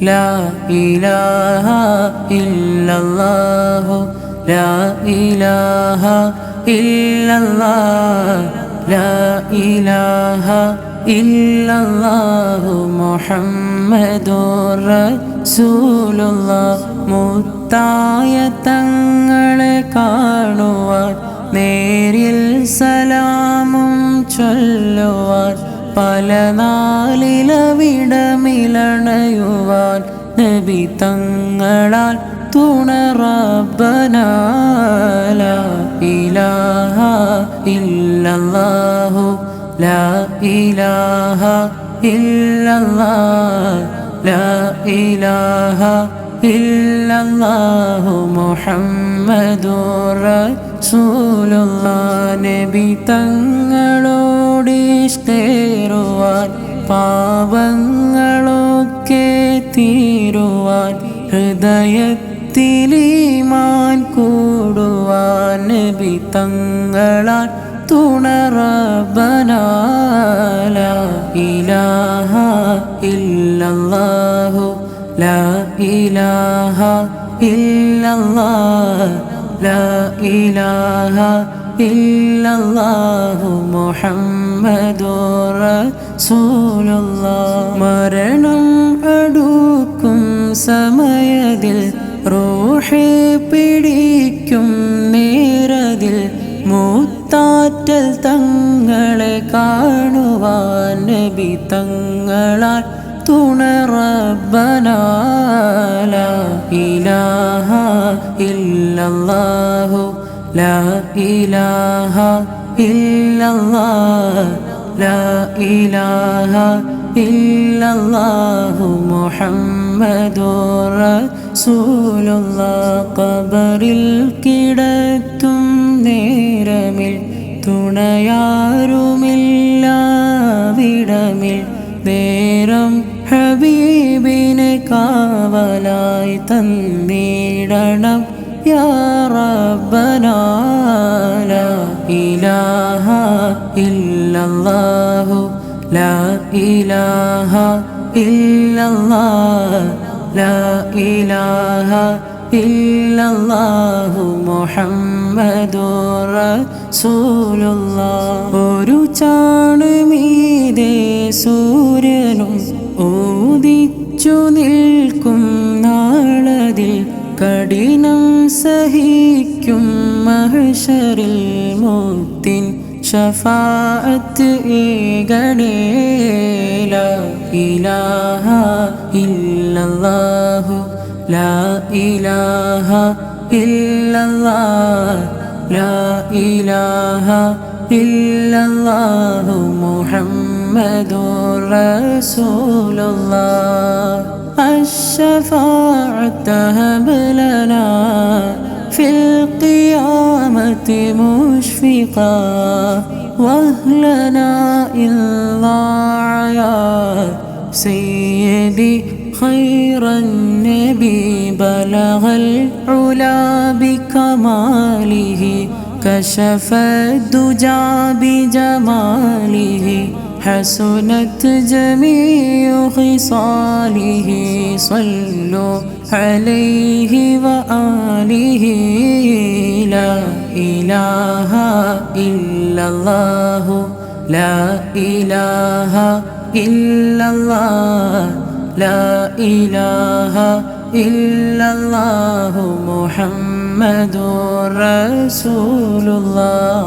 لا إله إلا الله لا إله إلا الله لا إله إلا الله محمد رسول الله മുത്തായ തങ്ങളെ കാണുവാൻ നേരിൽ സലാമും ചൊല്ലുവാൻ പല നാളിലവിടമിലണയുവാൻ നബി തങ്ങളാൽ തുണ റബ്ബനാ ലാ ഇലാഹ ഇല്ലല്ലാഹു ലാ ഇലാഹ ഇല്ലല്ലാഹ് ലാ ഇലാഹ ഇല്ലല്ലാഹു മുഹമ്മദുർ റസൂലുള്ളാഹ് നബി തങ്ങളോട് ഇഷ്കേറുവാൻ പാപങ്ങളൊക്കെ തീരുവാൻ ഹൃദയത്തിൽ ഈമാൻ കൂടുവാൻ നബി തങ്ങളാൽ തുണ റബ്ബനാ ലാ ഇലാഹ ഇല്ലല്ലാഹു لا إله إلا الله لا إله إلا الله محمد رسول الله മരണം അടുക്കും സമയത്തിൽ റൂഹ് പിടിക്കും നേരതിൽ മുത്താറ്റൽ തങ്ങളെ കാണുവാൻ നബി തങ്ങളാൽ തുണ റബ്ബനാ ലാ ഇലാഹ ഇല്ലല്ലാഹു ലാ ഇലാഹ ഇല്ലല്ലാഹ് ലാ ഇലാഹ ഇല്ലല്ലാഹു മുഹമ്മദുർ റസൂലുള്ളാഹ് ഖബറിൽ കിടത്തും നേരമിൽ തുണയാരുമില്ലാവിടമിൽ നേരം ഹബീബിനെ കാവലായി തന്നിടണം യാ റബ്ബനാ ലാ ഇലാഹ ഇല്ലല്ലാഹു ലാ ഇലാഹ ഇല്ലല്ലാഹ് ലാ ഇലാഹ ഇല്ലല്ലാഹു മുഹമ്മദുർ റസൂലുള്ളാഹ് ഒരു ചാണ് മീതെ സൂര്യനും ഉദിച്ചു നിൽക്കും നാളതിൽ കഠിനം സഹിക്കും മഹ്ശറിൽ മുത്തിൻ ശഫാഅത്ത് ഏകണേ ലാ ഇലാഹ ഇല്ലല്ലാഹു ലാ ഇലാഹ ഇല്ലല്ലാഹ് ലാ ഇലാഹ ഇല്ലല്ലാഹു മുഹമ്മദുർ റസൂലുള്ളാഹ് الشفاعة هب لنا في القيامة مشفقا واهلنا إن ضاع يا سيدي خير النبي بلغ العلا بكماله كشف الدجى بجماله حسنت جميع خصاله صلوا عليه وآله لا إله إلا الله لا إله إلا الله لا إله إلا الله محمد رسول الله